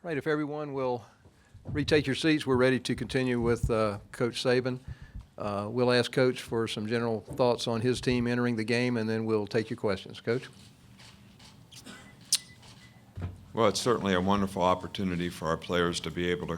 Right, if everyone will retake your seats, we're ready to continue with Coach Saban. We'll ask Coach for some general thoughts on his team entering the game, and then we'll take your questions. Coach? Well, it's certainly a wonderful opportunity for our players to be able to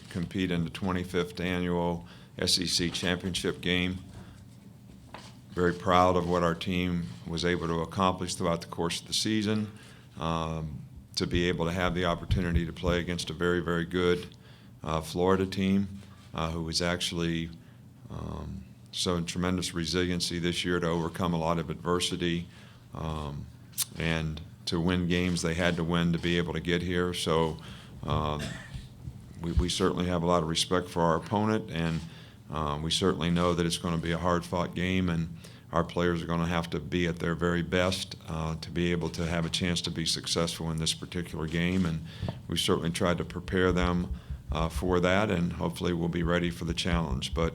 compete in the 25th annual SEC championship game. Very proud of what our team was able to accomplish throughout the course of the season. To be able to have the opportunity to play against a very, very good Florida team who was actually showing tremendous resiliency this year to overcome a lot of adversity and to win games they had to win to be able to get here. So we certainly have a lot of respect for our opponent, and we certainly know that it's going to be a hard-fought game, and our players are going to have to be at their very best to be able to have a chance to be successful in this particular game. And we certainly tried to prepare them for that, and hopefully we'll be ready for the challenge. But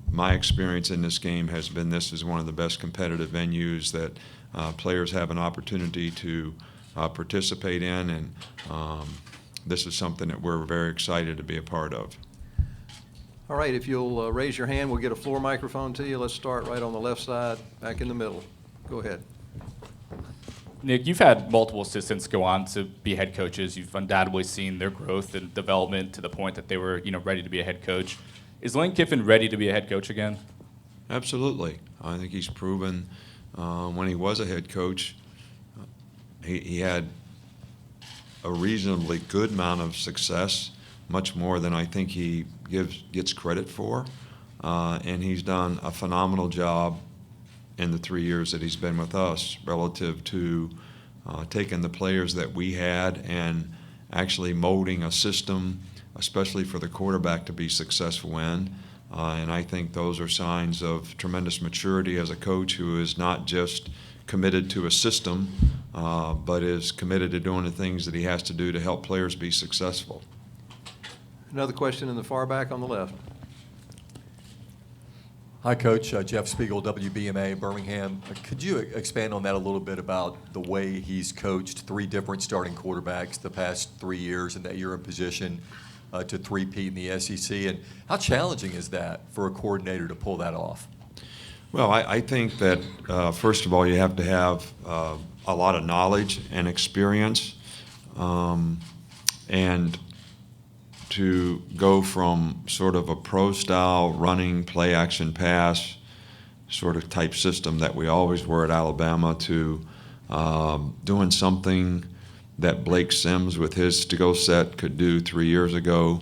my experience in this game has been this is one of the best competitive venues that players have an opportunity to participate in, and this is something that we're very excited to be a part of. All right, if you'll raise your hand, we'll get a floor microphone to you. Let's start right on the left side, back in the middle. Go ahead. Nick, you've had multiple assistants go on to be head coaches. You've undoubtedly seen their growth and development to the point that they were, ready to be a head coach. Is Lane Kiffin ready to be a head coach again? Absolutely. I think he's proven when he was a head coach, he had a reasonably good amount of success, much more than I think he gets credit for. And he's done a phenomenal job in the 3 years that he's been with us relative to taking the players that we had and actually molding a system, especially for the quarterback to be successful in. And I think those are signs of tremendous maturity as a coach who is not just committed to a system, but is committed to doing the things that he has to do to help players be successful. Another question in the far back on the left. Hi, Coach. Jeff Spiegel, WBMA, Birmingham. Could you expand on that a little bit about the way he's coached 3 different starting quarterbacks the past 3 years and that you're in position to three-peat in the SEC? And how challenging is that for a coordinator to pull that off? Well, I think that, first of all, you have to have a lot of knowledge and experience. And to go from sort of a pro-style running play action pass sort of type system that we always were at Alabama to doing something that Blake Sims with his skill set could do 3 years ago.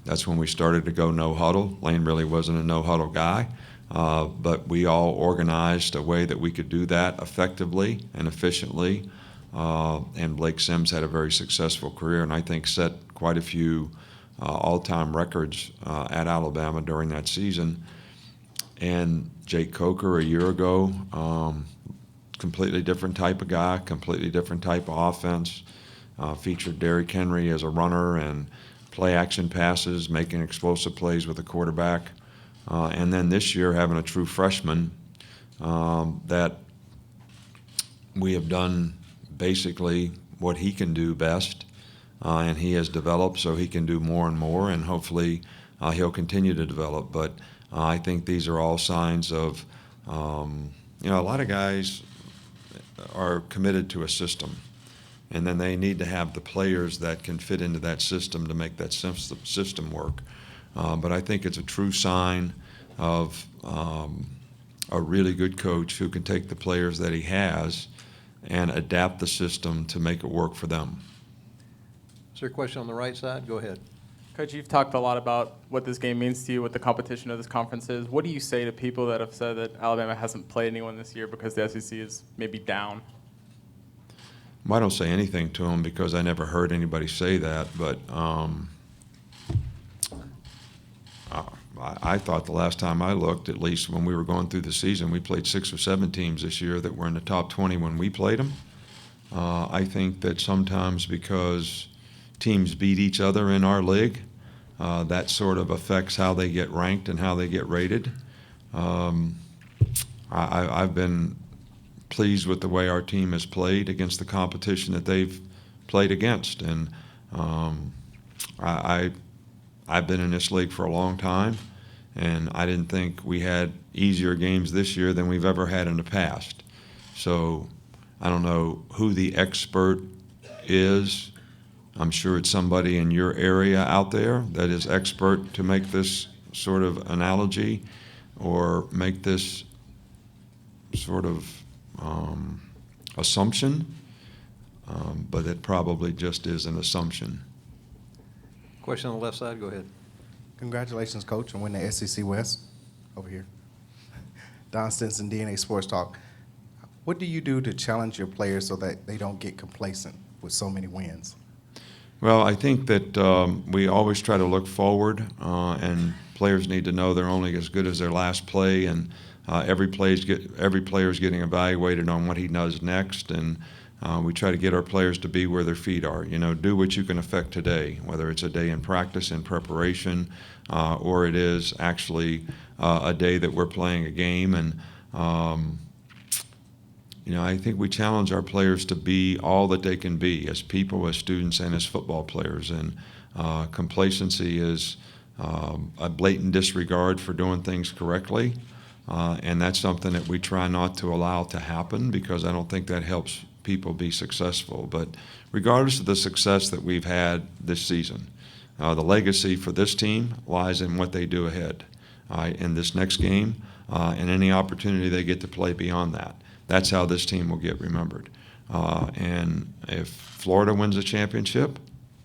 That's when we started to go no huddle. Lane really wasn't a no huddle guy, but we all organized a way that we could do that effectively and efficiently. And Blake Sims had a very successful career, and I think set quite a few all-time records at Alabama during that season. And Jake Coker a year ago, completely different type of guy, completely different type of offense, featured Derrick Henry as a runner and play-action passes, making explosive plays with the quarterback. And then this year having a true freshman that we have done basically what he can do best, and he has developed so he can do more and more, and hopefully he'll continue to develop. But I think these are all signs of, a lot of guys are committed to a system, and then they need to have the players that can fit into that system to make that system work. But I think it's a true sign of a really good coach who can take the players that he has and adapt the system to make it work for them. Is there a question on the right side? Go ahead. Coach, you've talked a lot about what this game means to you, what the competition of this conference is. What do you say to people that have said that Alabama hasn't played anyone this year because the SEC is maybe down? Well, I don't say anything to them because I never heard anybody say that, but I thought the last time I looked, at least when we were going through the season, we played 6 or 7 teams this year that were in the top 20 when we played them. I think that sometimes because teams beat each other in our league, that sort of affects how they get ranked and how they get rated. I've been pleased with the way our team has played against the competition that they've played against. And I've been in this league for a long time, and I didn't think we had easier games this year than we've ever had in the past. So I don't know who the expert is. I'm sure it's somebody in your area out there that is expert to make this sort of analogy or make this sort of assumption, but it probably just is an assumption. Question on the left side, go ahead. Congratulations, Coach, on winning the SEC West over here. Don Stinson, DNA Sports Talk. What do you do to challenge your players so that they don't get complacent with so many wins? Well, I think that we always try to look forward, and players need to know they're only as good as their last play, and every player is getting evaluated on what he does next, and we try to get our players to be where their feet are. You know, do what you can affect today, whether it's a day in practice, in preparation, or it is actually a day that we're playing a game. And you know, I think we challenge our players to be all that they can be as people, as students, and as football players. And complacency is a blatant disregard for doing things correctly. And that's something that we try not to allow to happen, because I don't think that helps people be successful. But regardless of the success that we've had this season, the legacy for this team lies in what they do ahead in this next game and any opportunity they get to play beyond that. That's how this team will get remembered. And if Florida wins a championship,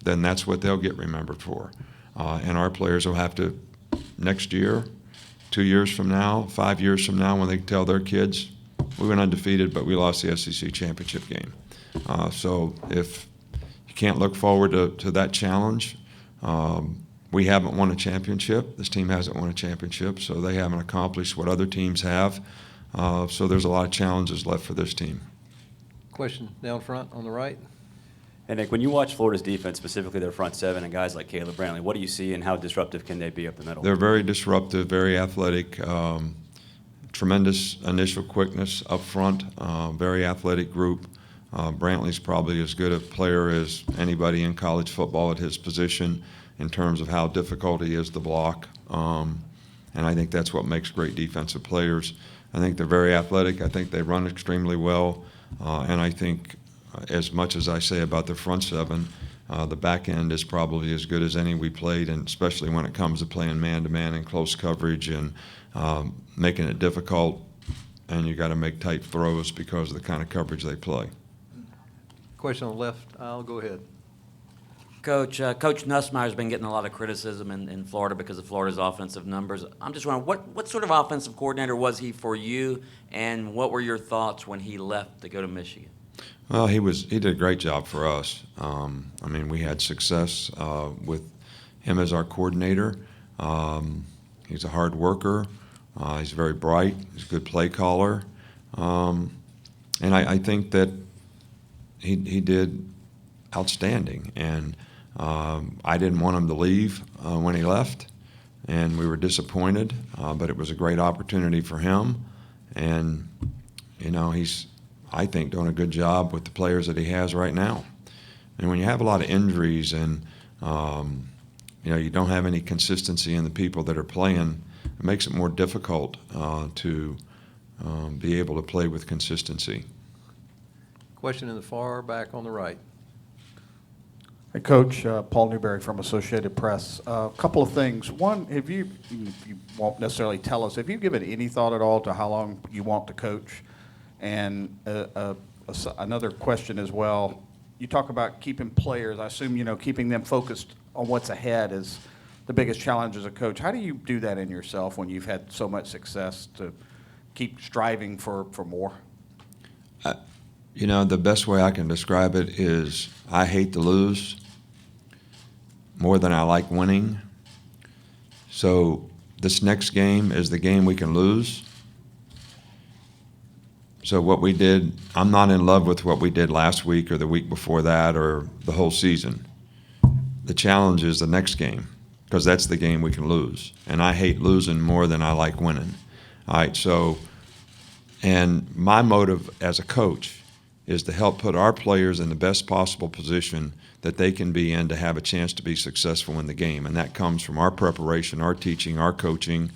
then that's what they'll get remembered for. And our players will have to, next year, 2 years from now, 5 years from now, when they tell their kids, we went undefeated, but we lost the SEC championship game. So if you can't look forward to that challenge, we haven't won a championship. This team hasn't won a championship, so they haven't accomplished what other teams have. So there's a lot of challenges left for this team. Question down front on the right. And Nick, when you watch Florida's defense, specifically their front seven and guys like Caleb Brantley, what do you see and how disruptive can they be up the middle? They're very disruptive, very athletic, tremendous initial quickness up front, very athletic group. Brantley's probably as good a player as anybody in college football at his position in terms of how difficult he is to block. And I think that's what makes great defensive players. I think they're very athletic. I think they run extremely well. And I think, as much as I say about the front seven, the back end is probably as good as any we played, and especially when it comes to playing man-to-man and close coverage and making it difficult, and you got to make tight throws because of the kind of coverage they play. Question on the left aisle, go ahead. Coach Nussmeier's been getting a lot of criticism in Florida because of Florida's offensive numbers. I'm just wondering, what sort of offensive coordinator was he for you, and what were your thoughts when he left to go to Michigan? Well, he did a great job for us. I mean, we had success with him as our coordinator. He's a hard worker. He's very bright. He's a good play caller. And I think that he did outstanding. And I didn't want him to leave when he left, and we were disappointed. But it was a great opportunity for him. And, you know, he's, I think, doing a good job with the players that he has right now. And when you have a lot of injuries and, you know, you don't have any consistency in the people that are playing, it makes it more difficult to be able to play with consistency. Question in the far back on the right. Hey, Coach, Paul Newberry from Associated Press. A couple of things. One, if you won't necessarily tell us, have you given any thought at all to how long you want to coach? And another question as well, you talk about keeping players. I assume, you know, keeping them focused on what's ahead is the biggest challenge as a coach. How do you do that in yourself when you've had so much success to keep striving for more? You know, the best way I can describe it is I hate to lose more than I like winning. So this next game is the game we can lose. So what we did, I'm not in love with what we did last week or the week before that or the whole season. The challenge is the next game, because that's the game we can lose. And I hate losing more than I like winning. All right, so, and my motive as a coach is to help put our players in the best possible position that they can be in to have a chance to be successful in the game. And that comes from our preparation, our teaching, our coaching,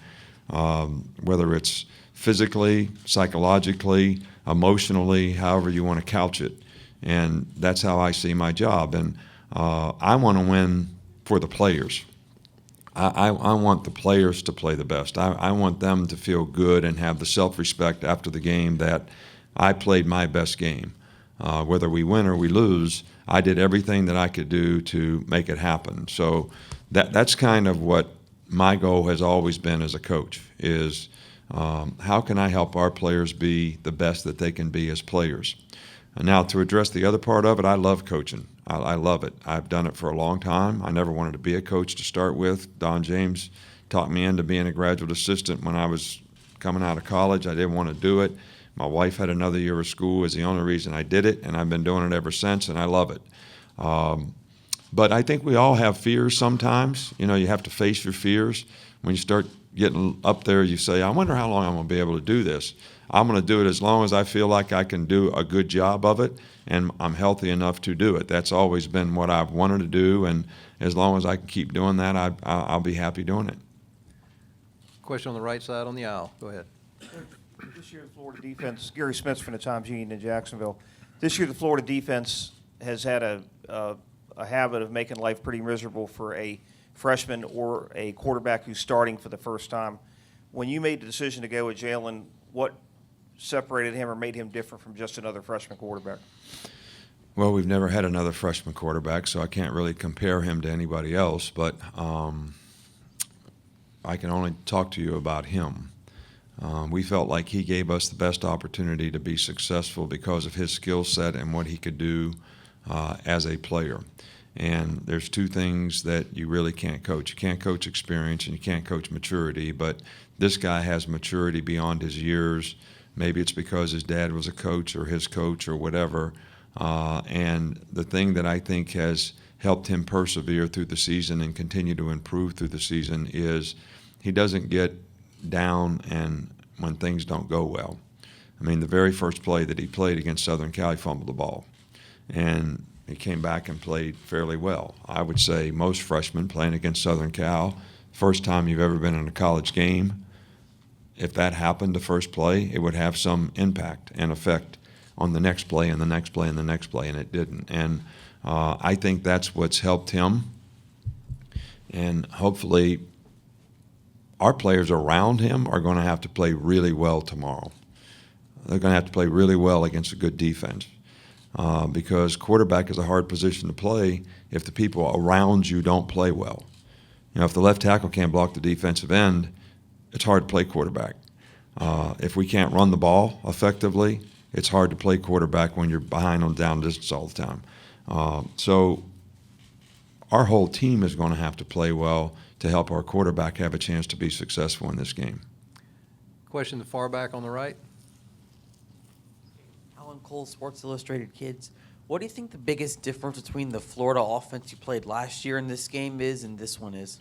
whether it's physically, psychologically, emotionally, however you want to couch it. And that's how I see my job. And I want to win for the players. I want the players to play the best. I want them to feel good and have the self-respect after the game that I played my best game. Whether we win or we lose, I did everything that I could do to make it happen. So that's kind of what my goal has always been as a coach is how can I help our players be the best that they can be as players. And now to address the other part of it, I love coaching. I love it. I've done it for a long time. I never wanted to be a coach to start with. Don James talked me into being a graduate assistant when I was coming out of college. I didn't want to do it. My wife had another year of school is the only reason I did it, and I've been doing it ever since, and I love it. But I think we all have fears sometimes. You know, you have to face your fears. When you start getting up there, you say, I wonder how long I'm going to be able to do this. I'm going to do it as long as I feel like I can do a good job of it and I'm healthy enough to do it. That's always been what I've wanted to do, and as long as I can keep doing that, I'll be happy doing it. Question on the right side on the aisle. Go ahead. This year, the Florida defense, Gary Smith from the Times Union in Jacksonville. This year, the Florida defense has had a habit of making life pretty miserable for a freshman or a quarterback who's starting for the first time. When you made the decision to go with Jaylen, what separated him or made him different from just another freshman quarterback? Well, we've never had another freshman quarterback, so I can't really compare him to anybody else, but I can only talk to you about him. We felt like he gave us the best opportunity to be successful because of his skill set and what he could do as a player. And there's two things that you really can't coach. You can't coach experience and you can't coach maturity, but this guy has maturity beyond his years. Maybe it's because his dad was a coach or his coach or whatever. And the thing that I think has helped him persevere through the season and continue to improve through the season is he doesn't get down and when things don't go well. I mean, the very first play that he played against Southern Cal, he fumbled the ball. And he came back and played fairly well. I would say most freshmen playing against Southern Cal, first time you've ever been in a college game, if that happened the first play, it would have some impact and effect on the next play and the next play and the next play, and it didn't. And I think that's what's helped him. And hopefully our players around him are going to have to play really well tomorrow. They're going to have to play really well against a good defense. Because quarterback is a hard position to play if the people around you don't play well. You know, if the left tackle can't block the defensive end, it's hard to play quarterback. If we can't run the ball effectively, it's hard to play quarterback when you're behind on down distance all the time. So our whole team is going to have to play well to help our quarterback have a chance to be successful in this game. Question the far back on the right. Cole, Sports Illustrated Kids. What do you think the biggest difference between the Florida offense you played last year in this game is and this one is?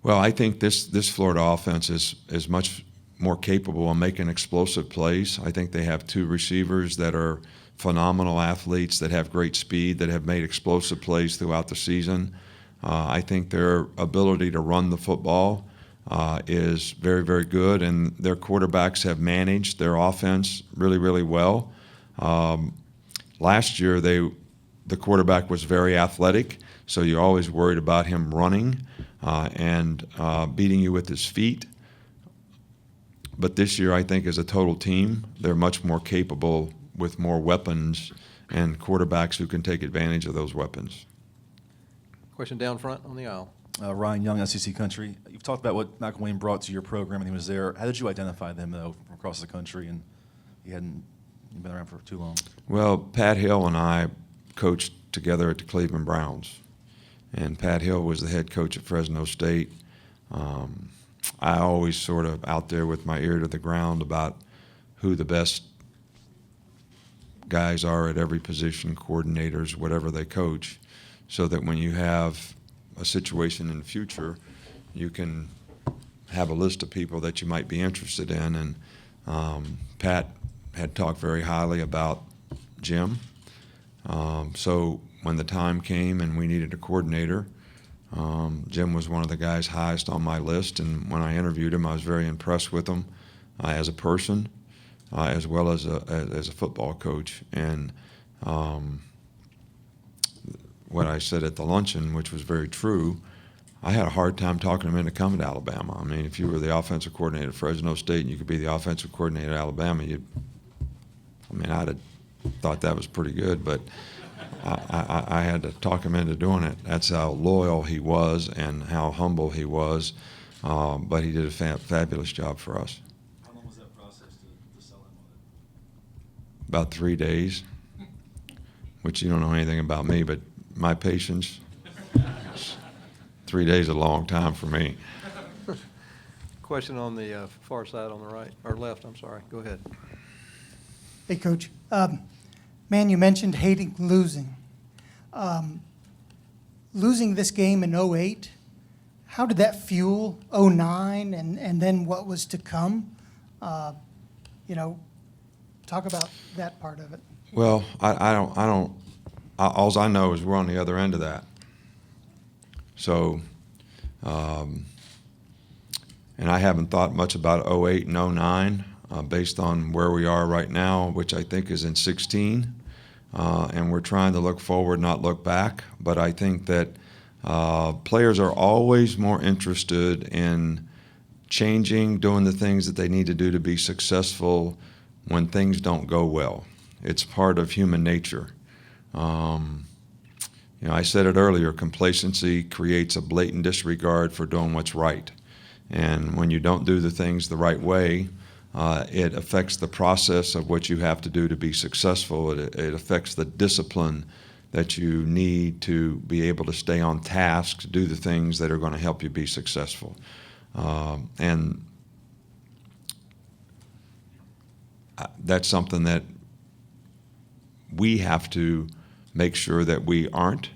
Well, I think this Florida offense is much more capable of making explosive plays. I think they have two receivers that are phenomenal athletes that have great speed, that have made explosive plays throughout the season. I think their ability to run the football is very, very good, and their quarterbacks have managed their offense really, really well. Last year, the quarterback was very athletic, so you're always worried about him running and beating you with his feet. But this year, I think as a total team, they're much more capable with more weapons and quarterbacks who can take advantage of those weapons. Question down front on the aisle. Ryan Young, SEC Country. You've talked about what Malcolm Wayne brought to your program when he was there. How did you identify them, though, from across the country, and he hadn't been around for too long? Well, Pat Hill and I coached together at the Cleveland Browns, and Pat Hill was the head coach at Fresno State. I always sort of out there with my ear to the ground about who the best guys are at every position, coordinators, whatever they coach, so that when you have a situation in the future, you can have a list of people that you might be interested in. And Pat had talked very highly about Jim. So when the time came and we needed a coordinator, Jim was one of the guys highest on my list, and when I interviewed him, I was very impressed with him as a person, as well as a football coach. And what I said at the luncheon, which was very true, I had a hard time talking him into coming to Alabama. I mean, if you were the offensive coordinator at Fresno State and you could be the offensive coordinator at Alabama, I'd have thought that was pretty good, but I had to talk him into doing it. That's how loyal he was and how humble he was, but he did a fabulous job for us. How long was that process to sell him on it? About 3 days, which you don't know anything about me, but my patience, 3 days is a long time for me. Question on the far side on the right, or left, I'm sorry. Go ahead. Hey, Coach. Man, you mentioned hating losing. Losing this game in 08, how did that fuel 09 and then what was to come? Talk about that part of it. Well, all I know is we're on the other end of that. So, and I haven't thought much about 08 and 09 based on where we are right now, which I think is in 16. And we're trying to look forward, not look back. But I think that players are always more interested in changing, doing the things that they need to do to be successful when things don't go well. It's part of human nature. I said it earlier, complacency creates a blatant disregard for doing what's right. And when you don't do the things the right way, it affects the process of what you have to do to be successful. It affects the discipline that you need to be able to stay on task, to do the things that are going to help you be successful. And that's something that we have to make sure that we aren't.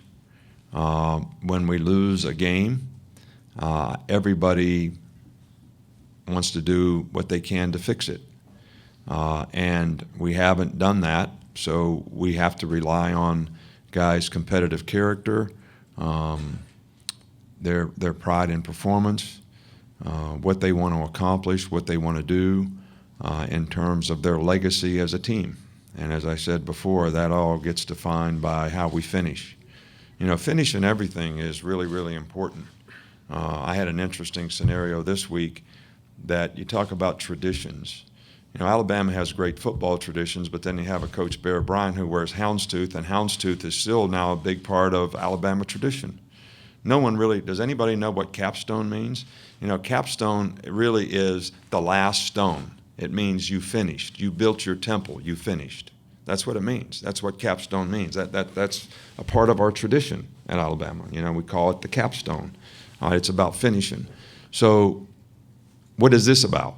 When we lose a game, everybody wants to do what they can to fix it. And we haven't done that, so we have to rely on guys' competitive character, their pride in performance, what they want to accomplish, what they want to do in terms of their legacy as a team. And as I said before, that all gets defined by how we finish. Finishing everything is really, really important. I had an interesting scenario this week that you talk about traditions. Alabama has great football traditions, but then you have a Coach Bear Bryant who wears houndstooth, and houndstooth is still now a big part of Alabama tradition. Does anybody know what capstone means? Capstone really is the last stone. It means you finished. You built your temple. You finished. That's what it means. That's what capstone means. That's a part of our tradition at Alabama. We call it the capstone. It's about finishing. So what is this about?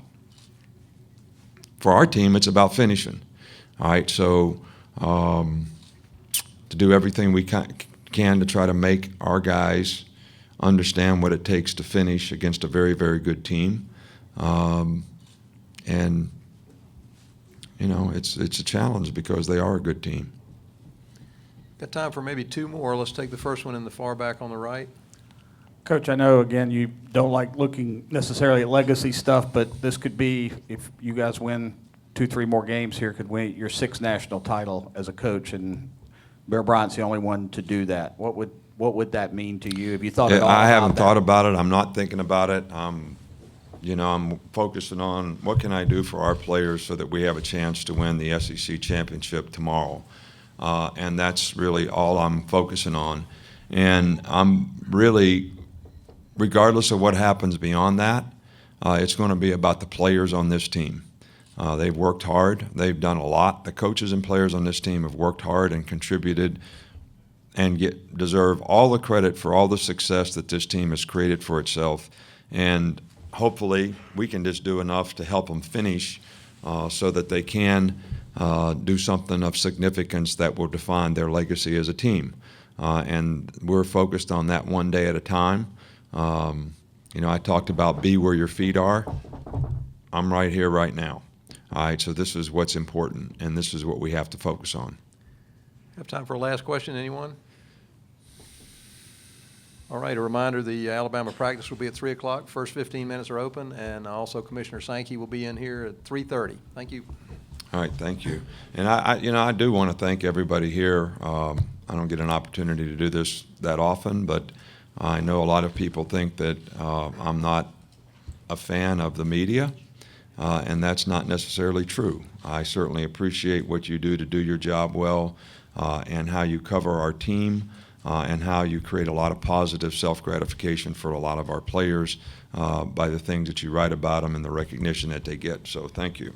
For our team, it's about finishing. All right, so to do everything we can to try to make our guys understand what it takes to finish against a very, very good team. And it's a challenge because they are a good team. Got time for maybe two more. Let's take the first one in the far back on the right. Coach, I know, again, you don't like looking necessarily at legacy stuff, but this could be, if you guys win 2-3 more games here, could win your 6th national title as a coach, and Bear Bryant's the only one to do that. What would that mean to you? Have you thought at all about that? I haven't thought about it. I'm not thinking about it. I'm focusing on what can I do for our players so that we have a chance to win the SEC championship tomorrow. And that's really all I'm focusing on. And I'm really, regardless of what happens beyond that, it's going to be about the players on this team. They've worked hard. They've done a lot. The coaches and players on this team have worked hard and contributed and deserve all the credit for all the success that this team has created for itself. And hopefully we can just do enough to help them finish so that they can do something of significance that will define their legacy as a team. And we're focused on that one day at a time. I talked about be where your feet are. I'm right here right now. All right, so this is what's important, and this is what we have to focus on. Have time for a last question, anyone? All right, a reminder, the Alabama practice will be at 3 o'clock. First 15 minutes are open, and also Commissioner Sankey will be in here at 3:30. Thank you. All right, thank you. And I do want to thank everybody here. I don't get an opportunity to do this that often, but I know a lot of people think that I'm not a fan of the media, and that's not necessarily true. I certainly appreciate what you do your job well, and how you cover our team, and how you create a lot of positive self-gratification for a lot of our players by the things that you write about them and the recognition that they get. So thank you.